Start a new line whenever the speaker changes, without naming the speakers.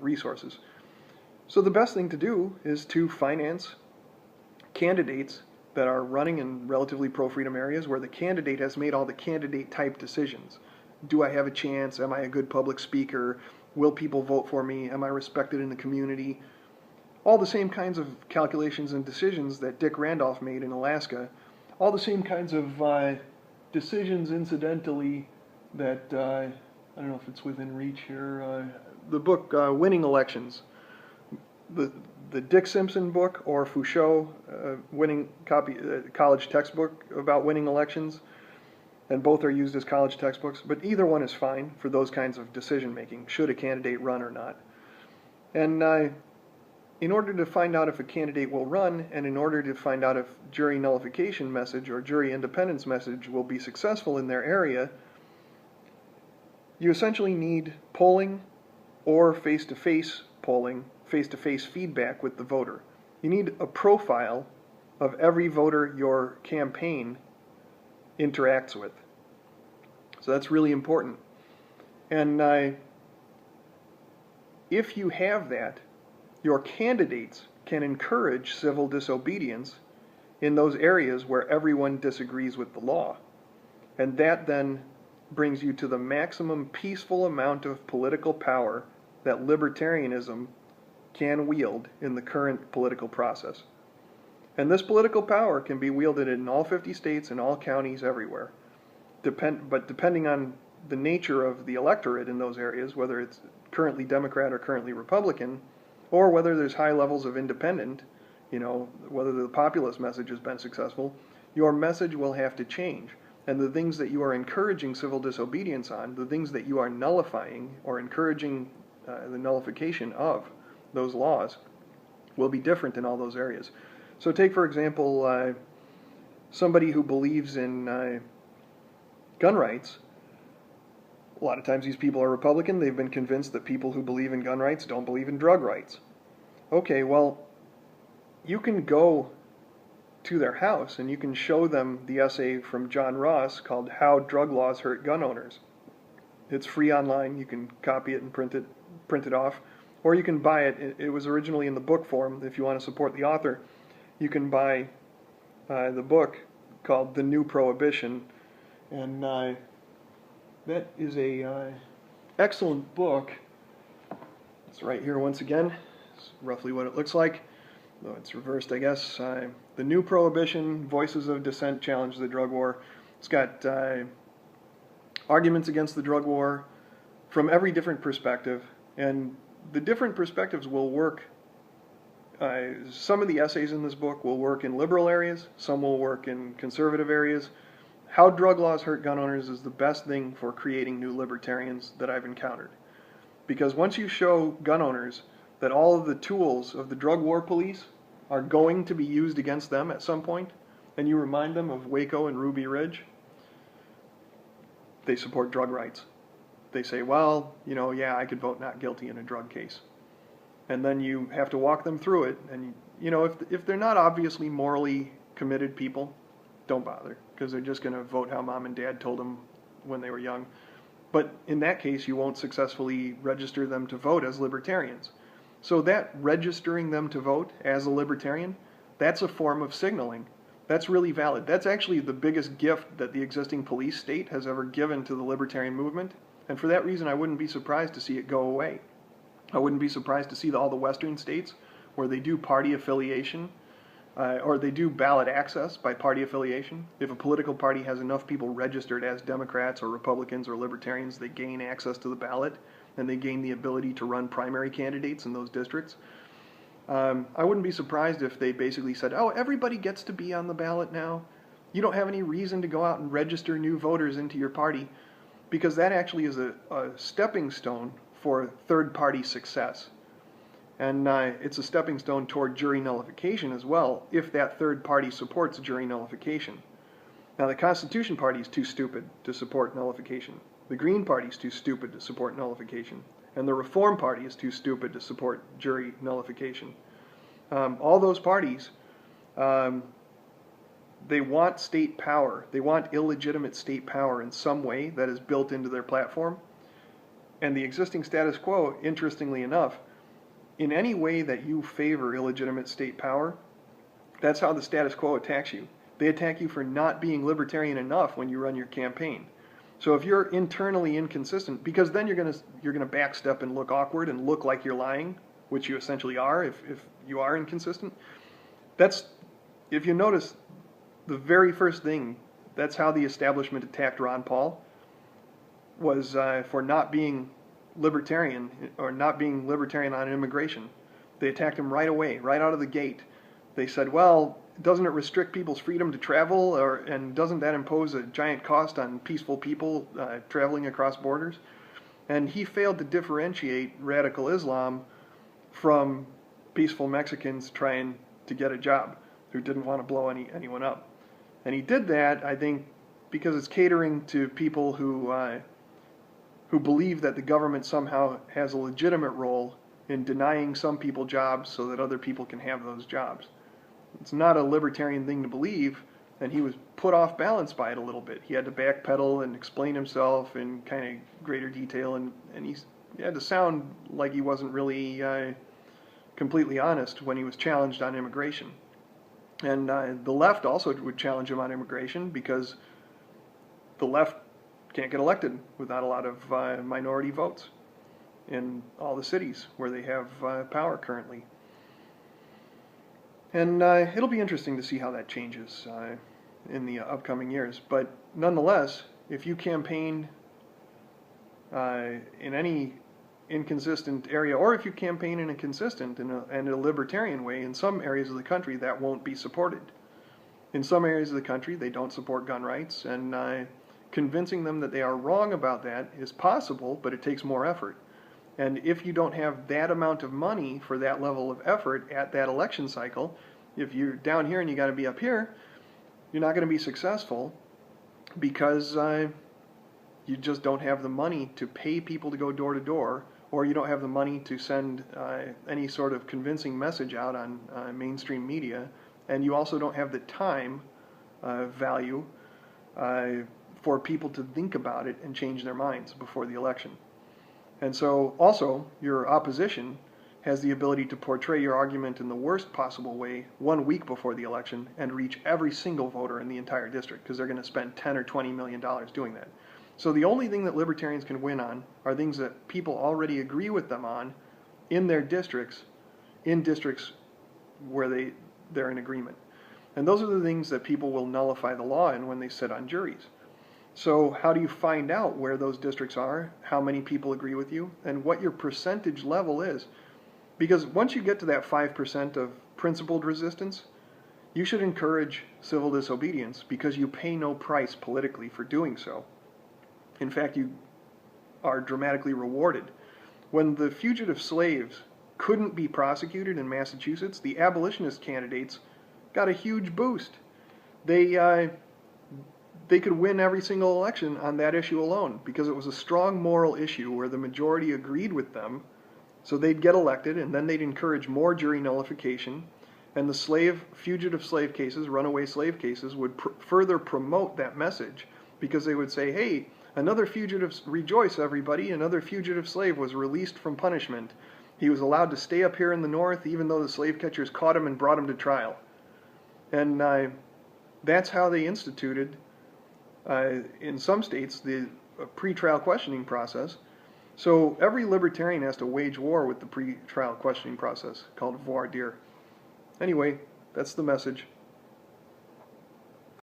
resources. So the best thing to do is to finance candidates that are running in relatively pro-freedom areas where the candidate has made all the candidate-type decisions. Do I have a chance? Am I a good public speaker? Will people vote for me? Am I respected in the community? All the same kinds of calculations and decisions that Dick Randolph made in Alaska. All the same kinds of decisions, incidentally, that, I don't know if it's within reach here, the book Winning Elections. The Dick Simpson book or Fouchot college textbook about winning elections, and both are used as college textbooks, but either one is fine for those kinds of decision making, should a candidate run or not. And in order to find out if a candidate will run, and in order to find out if jury nullification message or jury independence message will be successful in their area, you essentially need polling or face-to-face polling, face-to-face feedback with the voter. You need a profile of every voter your campaign interacts with. So that's really important. And if you have that, your candidates can encourage civil disobedience in those areas where everyone disagrees with the law. And that then brings you to the maximum peaceful amount of political power that libertarianism can wield in the current political process. And this political power can be wielded in all 50 states and all counties everywhere. But depending on the nature of the electorate in those areas, whether it's currently Democrat or currently Republican, or whether there's high levels of independent, whether the populist message has been successful, your message will have to change. And the things that you are encouraging civil disobedience on, the things that you are nullifying or encouraging the nullification of those laws, will be different in all those areas. So take, for example, somebody who believes in gun rights. A lot of times these people are Republican. They've been convinced that people who believe in gun rights don't believe in drug rights. Okay, well, you can go to their house and you can show them the essay from John Ross called How Drug Laws Hurt Gun Owners. It's free online. You can copy it and print it off, or you can buy it. It was originally in the book form. If you want to support the author, you can buy the book called The New Prohibition, and that is a excellent book. It's right here once again. It's roughly what it looks like, though it's reversed, I guess. The New Prohibition, Voices of Dissent Challenge the Drug War. It's got arguments against the drug war from every different perspective, and the different perspectives will work. Some of the essays in this book will work in liberal areas, some will work in conservative areas. How drug laws hurt gun owners is the best thing for creating new libertarians that I've encountered. Because once you show gun owners that all of the tools of the drug war police are going to be used against them at some point, and you remind them of Waco and Ruby Ridge, they support drug rights. They say, well, yeah, I could vote not guilty in a drug case. And then you have to walk them through it. And, if they're not obviously morally committed people, don't bother, because they're just going to vote how mom and dad told them when they were young. But in that case, you won't successfully register them to vote as libertarians. So that registering them to vote as a libertarian, that's a form of signaling. That's really valid. That's actually the biggest gift that the existing police state has ever given to the libertarian movement. And for that reason, I wouldn't be surprised to see it go away. I wouldn't be surprised to see all the western states where they do party affiliation, or they do ballot access by party affiliation. If a political party has enough people registered as Democrats or Republicans or Libertarians, they gain access to the ballot, and they gain the ability to run primary candidates in those districts. I wouldn't be surprised if they basically said, oh, everybody gets to be on the ballot now. You don't have any reason to go out and register new voters into your party, because that actually is a stepping stone for third-party success. And it's a stepping stone toward jury nullification as well, if that third party supports jury nullification. Now, the Constitution Party is too stupid to support nullification. The Green Party is too stupid to support nullification. And the Reform Party is too stupid to support jury nullification. All those parties, they want state power. They want illegitimate state power in some way that is built into their platform. And the existing status quo, interestingly enough, in any way that you favor illegitimate state power, that's how the status quo attacks you. They attack you for not being libertarian enough when you run your campaign. So if you're internally inconsistent, because then you're gonna backstep and look awkward and look like you're lying, which you essentially are if you are inconsistent. That's, if you notice, the very first thing, that's how the establishment attacked Ron Paul, was for not being libertarian, or not being libertarian on immigration. They attacked him right away, right out of the gate. They said, well, doesn't it restrict people's freedom to travel, and doesn't that impose a giant cost on peaceful people traveling across borders? And he failed to differentiate radical Islam from peaceful Mexicans trying to get a job who didn't want to blow anyone up. And he did that, I think, because it's catering to people who believe that the government somehow has a legitimate role in denying some people jobs so that other people can have those jobs. It's not a libertarian thing to believe, and he was put off balance by it a little bit. He had to backpedal and explain himself in kind of greater detail, and he had to sound like he wasn't really completely honest when he was challenged on immigration. And the left also would challenge him on immigration because the left can't get elected without a lot of minority votes in all the cities where they have power currently. And it'll be interesting to see how that changes in the upcoming years. But nonetheless, if you campaign in any inconsistent area, or if you campaign in a consistent and a libertarian way, in some areas of the country that won't be supported. In some areas of the country they don't support gun rights, and convincing them that they are wrong about that is possible, but it takes more effort. And if you don't have that amount of money for that level of effort at that election cycle, if you're down here and you got to be up here, you're not going to be successful because you just don't have the money to pay people to go door to door, or you don't have the money to send any sort of convincing message out on mainstream media, and you also don't have the time value for people to think about it and change their minds before the election. And so also your opposition has the ability to portray your argument in the worst possible way 1 week before the election and reach every single voter in the entire district, because they're going to spend $10 or $20 million doing that. So the only thing that libertarians can win on are things that people already agree with them on in their districts, in districts where they're in agreement. And those are the things that people will nullify the law in when they sit on juries. So how do you find out where those districts are, how many people agree with you, and what your percentage level is? Because once you get to that 5% of principled resistance, you should encourage civil disobedience because you pay no price politically for doing so. In fact, you are dramatically rewarded. When the fugitive slaves couldn't be prosecuted in Massachusetts, the abolitionist candidates got a huge boost. They could win every single election on that issue alone because it was a strong moral issue where the majority agreed with them, so they'd get elected, and then they'd encourage more jury nullification, and the fugitive slave cases, runaway slave cases, would further promote that message because they would say, hey, another fugitive, rejoice everybody, another fugitive slave was released from punishment. He was allowed to stay up here in the north even though the slave catchers caught him and brought him to trial. And that's how they instituted in some states, the pre-trial questioning process. So every libertarian has to wage war with the pre-trial questioning process called voir dire. Anyway, that's the message.